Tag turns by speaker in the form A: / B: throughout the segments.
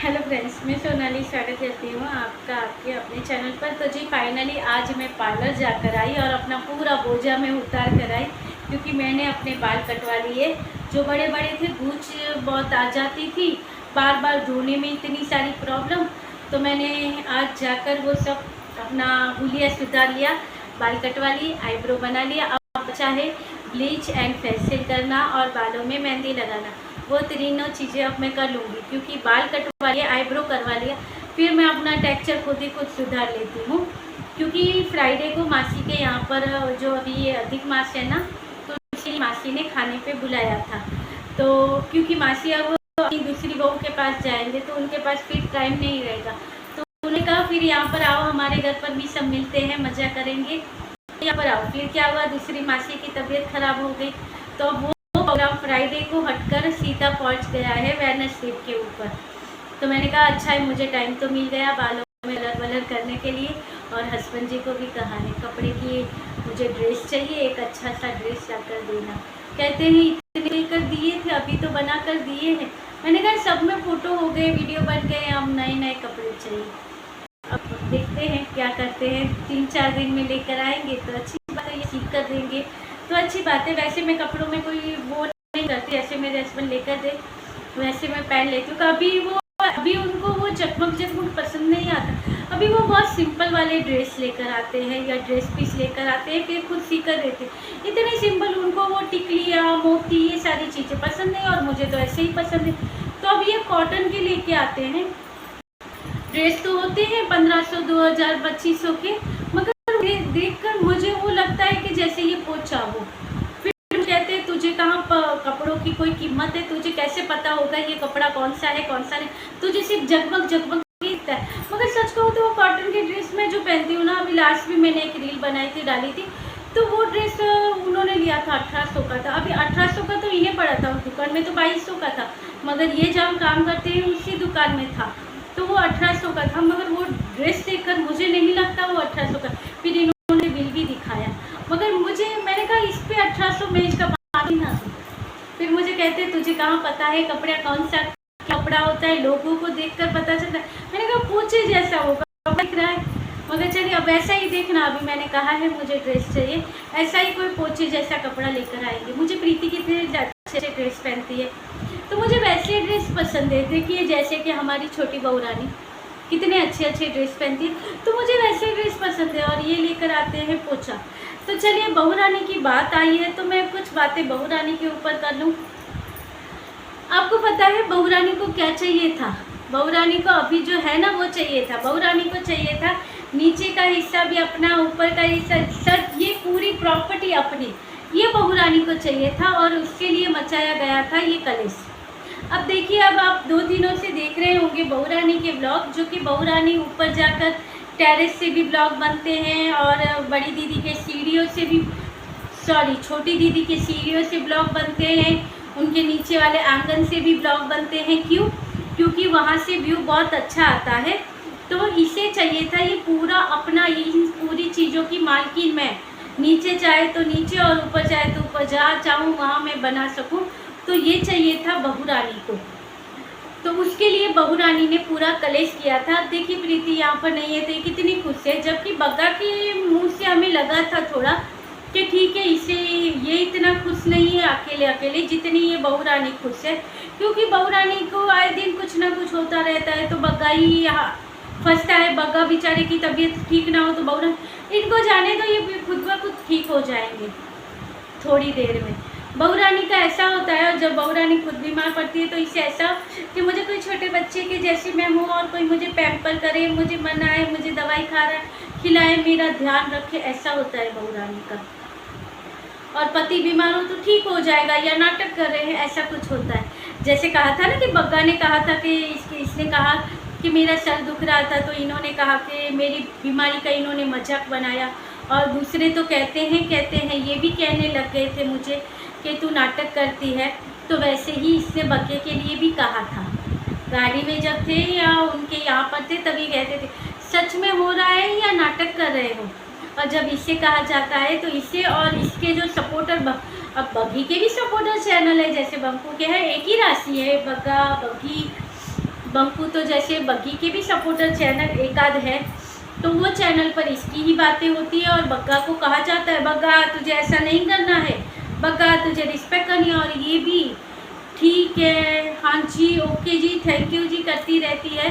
A: Hello friends, मैं सोनाली स्वागत करती हूँ आपका आपके अपने चैनल पर। तो जी फाइनली आज मैं पार्लर जाकर आई और अपना पूरा बोझा में उतार कर आई, क्योंकि मैंने अपने बाल कटवा लिए। जो बड़े बड़े थे, गूंच बहुत आ जाती थी, बार बार धोने में इतनी सारी प्रॉब्लम। तो मैंने आज जाकर वो सब अपना हुलिया सुधार लिया, बाल कटवा लिए, आईब्रो बना लिया। अब बचा है ब्लीच एंड फेशियल करना और बालों में मेहंदी लगाना। वो तीनों चीज़ें अब मैं कर लूँगी, क्योंकि बाल कटवा लिया, आईब्रो करवा लिया, फिर मैं अपना टेक्सचर खुद ही खुद सुधार लेती हूँ। क्योंकि फ्राइडे को मासी के यहाँ पर जो अभी ये अधिक मास है ना, तो इसलिए मासी ने खाने पे बुलाया था। तो क्योंकि मासी अब अपनी दूसरी बहू के पास जाएंगे तो उनके पास फिर टाइम नहीं रहेगा, तो उन्होंने कहा फिर यहाँ पर आओ, हमारे घर पर भी सब मिलते हैं, मज़ा करेंगे, यहाँ पर आओ। फिर क्या हुआ, दूसरी मासी की तबीयत खराब हो गई, तो अब वो प्रोग्राम फ्राइडे को हटकर सीधा पहुंच गया है वेडनेसडे के ऊपर। तो मैंने कहा अच्छा है, मुझे टाइम तो मिल गया बालों में कलर वलर करने के लिए। और हस्बैंड जी को भी कहा है कपड़े की मुझे ड्रेस चाहिए, एक अच्छा सा ड्रेस ला कर देना। कहते हैं इतने लेकर दिए थे, अभी तो बना कर दिए हैं। मैंने कहा सब में फ़ोटो हो गए, वीडियो बन गए, अब नए नए कपड़े चाहिए। अब देखते हैं क्या करते हैं, 3-4 दिन में लेकर आएंगे तो अच्छी बात है, ये सीख कर देंगे तो अच्छी बात है। वैसे मैं कपड़ों में कोई वो नहीं करती, जैसे मेरे हस्बैंड लेकर दे वैसे मैं पहन लेती हूँ। अभी उनको वो चकमक चकमक पसंद नहीं आता। अभी वो बहुत सिंपल वाले ड्रेस लेकर आते हैं या ड्रेस पीस लेकर आते हैं, फिर खुद सी कर देते हैं। इतने सिंपल, उनको वो टिकलियाँ मोती ये सारी चीज़ें पसंद नहीं, और मुझे तो ऐसे ही पसंद है। तो अब ये कॉटन के लेके आते हैं। ड्रेस तो होते हैं 1500, 2000, 2500 के, मगर देखकर मुझे वो लगता है कि जैसे ये पोछा हो। फिर कहते हैं तुझे कहाँ कपड़ों की कोई कीमत है, तुझे कैसे पता होगा ये कपड़ा कौन सा है कौन सा नहीं, तुझे सिर्फ जगमग जगमग दिखता है। मगर सच कहूँ तो वो कॉटन की ड्रेस में जो पहनती हूँ ना, अभी लास्ट भी मैंने एक रील बनाई थी, डाली थी, तो वो ड्रेस उन्होंने लिया था 1800 का था। अभी 1800 का तो इन्हें पड़ा था, उस दुकान में तो 2200 का था, मगर ये जहाँ काम करते हैं उसी दुकान में था, तो वो 1800 का था। मगर वो ड्रेस देखकर मुझे नहीं लगता वो 1800 का। फिर इन्होंने बिल भी दिखाया, मगर मैंने कहा इस पे 1800 में इसका बात ही ना। फिर मुझे कहते हैं तुझे कहाँ पता है कपड़ा कौन सा कपड़ा होता है, लोगों को देखकर पता चलता है। मैंने कहा पूछे जैसा होगा कपड़ा दिख रहा है, मगर चलिए अब ऐसा ही देखना। अभी मैंने कहा है मुझे ड्रेस चाहिए, ऐसा ही कोई पोछे जैसा कपड़ा लेकर आएंगे। मुझे प्रीति कितने अच्छे अच्छे ड्रेस पहनती है, तो मुझे वैसे ड्रेस पसंद है। देखिए जैसे कि हमारी छोटी बहू रानी कितने अच्छे अच्छे ड्रेस पहनती है, तो मुझे वैसे ड्रेस पसंद है। और ये लेकर आते हैं पोछा। तो चलिए बहू रानी की बात आई है तो मैं कुछ बातें बहू रानी के ऊपर कर लूँ। आपको पता है बहू रानी को क्या चाहिए था? बहू रानी को अभी जो है ना वो चाहिए था। बहू रानी को चाहिए था नीचे का हिस्सा भी अपना, ऊपर का हिस्सा, सब ये पूरी प्रॉपर्टी अपनी, ये बहू रानी को चाहिए था। और उसके लिए मचाया गया था ये कलेश। अब देखिए, अब आप 2 दिनों से देख रहे होंगे बहू रानी के ब्लॉग, जो कि बहू रानी ऊपर जाकर टेरेस से भी ब्लॉग बनते हैं और बड़ी दीदी के सीढ़ियों से भी, छोटी दीदी के सीढ़ियों से ब्लॉग बनते हैं, उनके नीचे वाले आंगन से भी ब्लॉग बनते हैं। क्यों? क्योंकि वहाँ से व्यू बहुत अच्छा आता है। तो इसे चाहिए था ये पूरा अपना, इन पूरी चीज़ों की मालकिन मैं, नीचे चाहे तो नीचे और ऊपर चाहे तो ऊपर, जहाँ चाहूँ वहाँ मैं बना सकूँ। तो ये चाहिए था बहू रानी को। तो उसके लिए बहू रानी ने पूरा कलेश किया था। देखिए प्रीति यहाँ पर नहीं है तो ये कितनी खुश है, जबकि बग्गा के मुंह से हमें लगा था थोड़ा कि ठीक है, इसे ये इतना खुश नहीं है अकेले अकेले जितनी ये बहू रानी खुश है। क्योंकि बहू रानी को आए दिन कुछ ना कुछ होता रहता है, तो बग्गा ही यहाँ फंसता है। बग्गा बेचारे की तबीयत ठीक ना हो तो बहू रानी, इनको जाने दो, ये खुद ब खुद ठीक हो जाएंगे थोड़ी देर में। बहू रानी का ऐसा होता है, और जब बहू रानी खुद बीमार पड़ती है तो इसे ऐसा कि मुझे कोई छोटे बच्चे के जैसे मैं हूँ और कोई मुझे पैम्पर करे, मुझे मनाए, मुझे दवाई खा रहा है खिलाए, मेरा ध्यान रखे, ऐसा होता है बहू रानी का। और पति बीमार हो तो ठीक हो जाएगा या नाटक कर रहे हैं, ऐसा कुछ होता है। जैसे कहा था ना कि बग्गा ने कहा था कि इसने कहा कि मेरा सर दुख रहा था, तो इन्होंने कहा कि मेरी बीमारी का इन्होंने मजाक बनाया। और दूसरे तो कहते हैं ये भी कहने लग गए थे मुझे कि तू नाटक करती है। तो वैसे ही इसने बग्गे के लिए भी कहा था, गाड़ी में जब थे या उनके यहाँ पर थे तभी कहते थे सच में हो रहा है या नाटक कर रहे हो। और जब इसे कहा जाता है तो इसे और इसके जो सपोर्टर, अब बग्गी के भी सपोर्टर चैनल है, जैसे बंकू के हैं, एक ही राशि है, बग्गा बग्गी बंकू तो जैसे बग्गी के भी सपोर्टर चैनल एक आध है, तो वो चैनल पर इसकी ही बातें होती है और बग्गा को कहा जाता है बग्गा तुझे ऐसा नहीं करना है, बग्गा तुझे रिस्पेक्ट करनी है। और ये भी ठीक है, हाँ जी, ओके जी, थैंक यू जी करती रहती है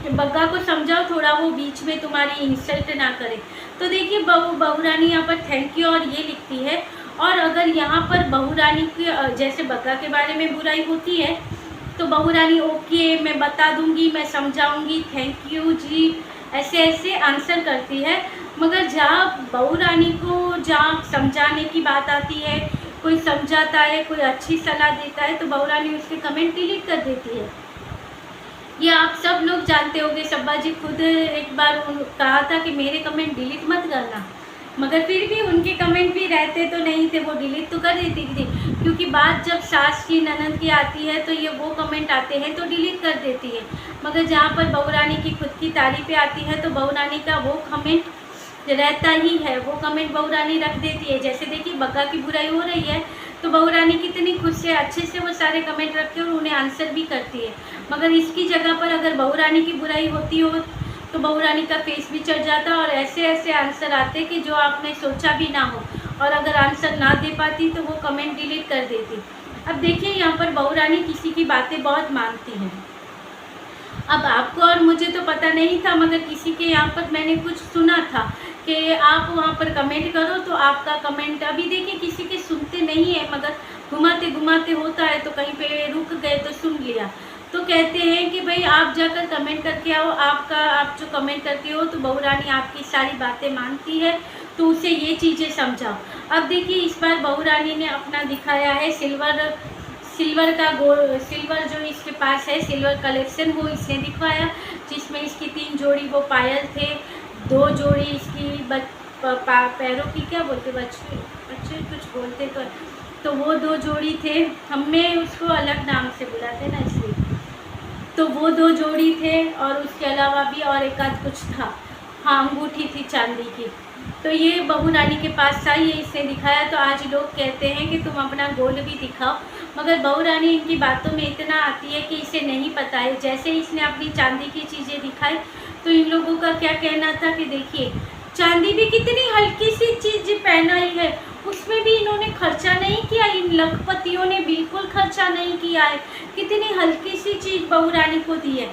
A: कि बग्गा को समझाओ थोड़ा, वो बीच में तुम्हारी इंसल्ट ना करे। तो देखिए बहू रानी यहाँ पर थैंक यू और ये लिखती है। और अगर यहाँ पर बहू रानी की जैसे बग्गा के बारे में बुराई होती है तो बहू रानी ओके मैं बता दूंगी, मैं समझाऊंगी, थैंक यू जी, ऐसे ऐसे आंसर करती है। मगर जहाँ बहू रानी को जहाँ समझाने की बात आती है, कोई समझाता है, कोई अच्छी सलाह देता है, तो बहू रानी उसके कमेंट डिलीट कर देती है। ये आप सब लोग जानते होंगे, सब्बा जी खुद एक बार कहा था कि मेरे कमेंट डिलीट मत करना, मगर फिर भी उनके कमेंट भी रहते तो नहीं थे, वो डिलीट तो कर देती थी, क्योंकि बात जब सास की ननद की आती है तो ये वो कमेंट आते हैं तो डिलीट कर देती है। मगर जहाँ पर बहू रानी की खुद की तारीफ़ें आती है तो बहू रानी का वो कमेंट रहता ही है, वो कमेंट बहू रानी रख देती है। जैसे देखिए बग्गा की बुराई हो रही है तो बहू रानी कितनी खुद से अच्छे से वो सारे कमेंट रखती है और उन्हें आंसर भी करती है। मगर इसकी जगह पर अगर बहू रानी की बुराई होती हो तो बहू रानी का फेस भी चढ़ जाता और ऐसे ऐसे आंसर आते कि जो आपने सोचा भी ना हो, और अगर आंसर ना दे पाती तो वो कमेंट डिलीट कर देती। अब देखिए यहाँ पर बहू रानी किसी की बातें बहुत मानती हैं। अब आपको और मुझे तो पता नहीं था, मगर किसी के यहाँ पर मैंने कुछ सुना था कि आप वहाँ पर कमेंट करो तो आपका कमेंट, अभी देखिए किसी के सुनते नहीं है, मगर घुमाते घुमाते होता है तो कहीं पे रुक गए तो सुन लिया। तो कहते हैं कि भाई आप जाकर कमेंट करके आओ, आप जो कमेंट करते हो तो बहू रानी आपकी सारी बातें मानती है, तो उसे ये चीज़ें समझाओ। अब देखिए इस बार बहू रानी ने अपना दिखाया है सिल्वर का सिल्वर जो इसके पास है सिल्वर कलेक्शन, वो इसने दिखवाया, जिसमें इसकी 3 जोड़ी वो पायल थे, 2 जोड़ी इसकी पैरों की क्या बोलते बच्चे कुछ बोलते तो वो 2 जोड़ी थे, हमें उसको अलग नाम से बुलाते ना इसलिए, तो वो 2 जोड़ी थे और उसके अलावा भी और एक आध कुछ था, हाँ अंगूठी थी चांदी की। तो ये बहू रानी के पास था, ये इसने दिखाया। तो आज लोग कहते हैं कि तुम अपना गोल्ड भी दिखाओ, मगर बहू रानी इनकी बातों में इतना आती है कि इसे नहीं पता है। जैसे इसने अपनी चांदी की चीज़ें दिखाई तो इन लोगों का क्या कहना था कि देखिए चांदी भी कितनी हल्की सी चीज़ पहनाई है, उसमें भी इन्होंने खर्चा नहीं किया, इन लखपतियों ने बिल्कुल खर्चा नहीं किया है, कितनी हल्की सी चीज़ बहू रानी को दी है।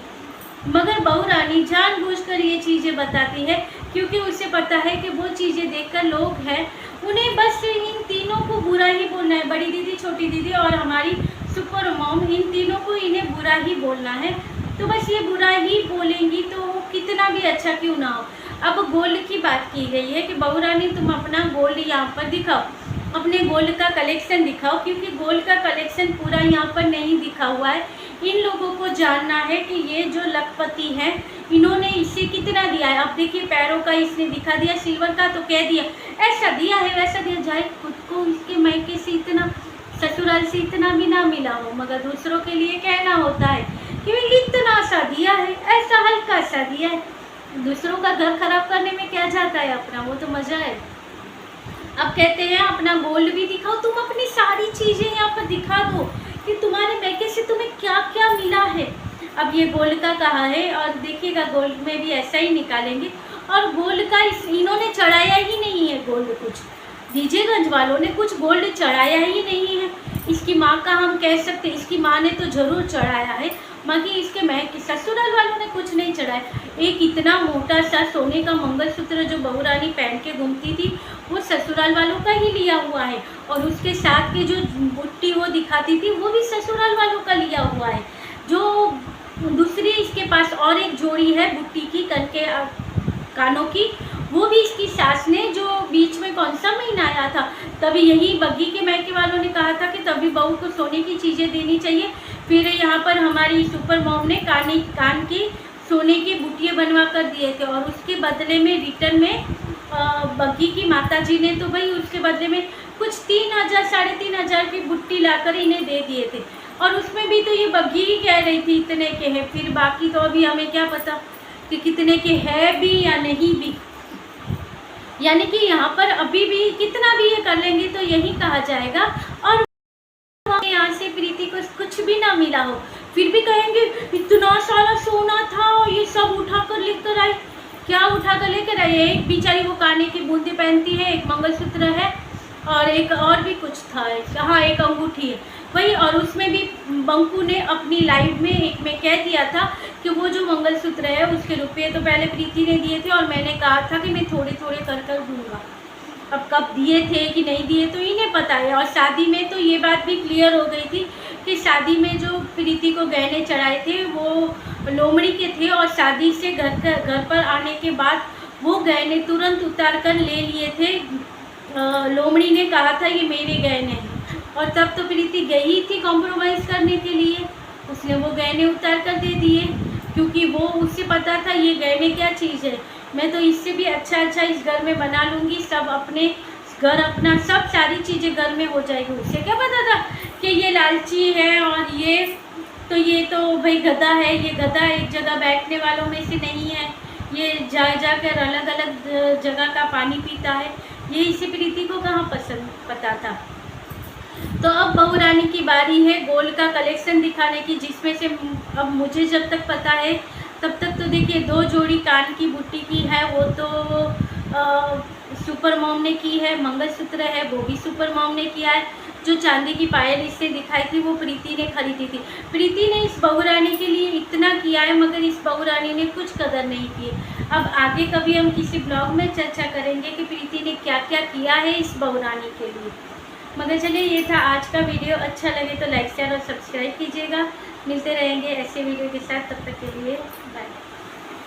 A: मगर बहू रानी जानबूझकर ये चीज़ें बताती है, क्योंकि उसे पता है कि वो चीज़ें देखकर लोग हैं उन्हें बस इन तीनों को बुरा ही बोलना है, बड़ी दीदी, छोटी दीदी और हमारी सुपर मॉम, इन तीनों को इन्हें बुरा ही बोलना है। तो बस ये बुरा ही बोलेंगी तो कितना भी अच्छा क्यों ना हो। अब गोल्ड की बात की गई है कि बहू रानी तुम अपना गोल्ड यहाँ पर दिखाओ, अपने गोल्ड का कलेक्शन दिखाओ, क्योंकि गोल्ड का कलेक्शन पूरा यहाँ पर नहीं दिखा हुआ है। इन लोगों को जानना है कि ये जो लखपति हैं इन्होंने इसे कितना दिया है। अब देखिए पैरों का इसने दिखा दिया सिल्वर का, तो कह दिया ऐसा दिया है वैसा दिया, जाए खुद को इसके मायके से इतना, ससुराल से इतना भी ना मिला हो, मगर दूसरों के लिए कहना होता है कि इतना सा दिया है, ऐसा हल्का सा दिया है। दूसरों का घर खराब करने में क्या जाता है अपना, वो तो मज़ा है। अब कहते हैं अपना गोल्ड भी दिखाओ, तुम अपनी सारी चीज़ें यहाँ पर दिखा दो कि तुम्हारे मैके से तुम्हें क्या क्या मिला है। अब ये गोल्ड का कहा है और देखिएगा गोल्ड में भी ऐसा ही निकालेंगे। और गोल्ड का इन्होंने चढ़ाया ही नहीं है गोल्ड, कुछ डीजेगंज वालों ने कुछ गोल्ड चढ़ाया ही नहीं है। इसकी माँ का हम कह सकते, इसकी माँ ने तो ज़रूर चढ़ाया है, बाकी इसके मैके ससुराल वालों ने कुछ नहीं चढ़ाया। एक इतना मोटा सा सोने का मंगलसूत्र जो बहू रानी पहन के घूमती थी वो ससुराल वालों का ही लिया हुआ है, और उसके साथ के जो बुट्टी वो दिखाती थी वो भी ससुराल वालों का लिया हुआ है। जो दूसरी इसके पास और एक जोड़ी है बुट्टी की करके कानों की, वो भी इसकी सास ने, जो बीच में कौन सा महीना आया था तभी यही बग्गी के मैके वालों ने कहा था कि तभी बहू को सोने की चीज़ें देनी चाहिए। फिर यहाँ पर हमारी सुपर मॉम ने कान की सोने की बुटियाँ बनवा कर दिए थे, और उसके बदले में रिटर्न में बग्गी की माताजी ने तो भाई उसके बदले में कुछ 3,000 3,500 की बुट्टी लाकर इन्हें दे दिए थे, और उसमें भी तो ये बग्गी ही कह रही थी इतने के हैं, फिर बाकी तो अभी हमें क्या पता कि कितने के है भी या नहीं भी। यानी कि यहाँ पर अभी भी कितना भी ये कर लेंगे तो यही कहा जाएगा, और यहाँ से प्रीति को कुछ भी ना मिला हो फिर भी कहेंगे इतना सारा क्या उठा कर लेकर आई है? एक बेचारी वो काने की बूंदी पहनती है, एक मंगलसूत्र है और एक और भी कुछ था, हाँ एक अंगूठी है वही। और उसमें भी बंकू ने अपनी लाइव में एक में कह दिया था कि वो जो मंगलसूत्र है उसके रुपये तो पहले प्रीति ने दिए थे और मैंने कहा था कि मैं थोड़े थोड़े कर कर दूँगा। अब कब दिए थे कि नहीं दिए तो इन्हें पता है। और शादी में तो ये बात भी क्लियर हो गई थी कि शादी में जो प्रीति को गहने चढ़ाए थे वो लोमड़ी के थे और शादी से घर पर आने के बाद वो गहने तुरंत उतार कर ले लिए थे। लोमड़ी ने कहा था ये मेरे गहने हैं और तब तो प्रीति गई थी कॉम्प्रोमाइज़ करने के लिए, उसने वो गहने उतार कर दे दिए क्योंकि वो उससे पता था ये गहने क्या चीज़ है, मैं तो इससे भी अच्छा इस घर में बना लूँगी, सब अपने घर अपना सब सारी चीज़ें घर में हो जाएगी। उसे क्या पता था कि ये लालची है और ये तो भाई गधा है, ये गधा एक जगह बैठने वालों में से नहीं है, ये जाकर अलग अलग जगह का पानी पीता है, ये इसे प्रीति को कहाँ पता था। तो अब बहू रानी की बारी है गोल्ड का कलेक्शन दिखाने की, जिसमें से अब मुझे जब तक पता है तब तक तो देखिए 2 जोड़ी कान की बुट्टी की है, वो तो सुपर मॉम ने की है, मंगलसूत्र है वो भी सुपर मॉम ने किया है, जो चांदी की पायल इससे दिखाई थी वो प्रीति ने खरीदी थी। प्रीति ने इस बहू रानी के लिए इतना किया है मगर इस बहू रानी ने कुछ कदर नहीं की। अब आगे कभी हम किसी ब्लॉग में चर्चा करेंगे कि प्रीति ने क्या क्या किया है इस बहू रानी के लिए। मगर चलिए ये था आज का वीडियो, अच्छा लगे तो लाइक शेयर और सब्सक्राइब कीजिएगा। मिलते रहेंगे ऐसे वीडियो के साथ, तब तक के लिए बाय।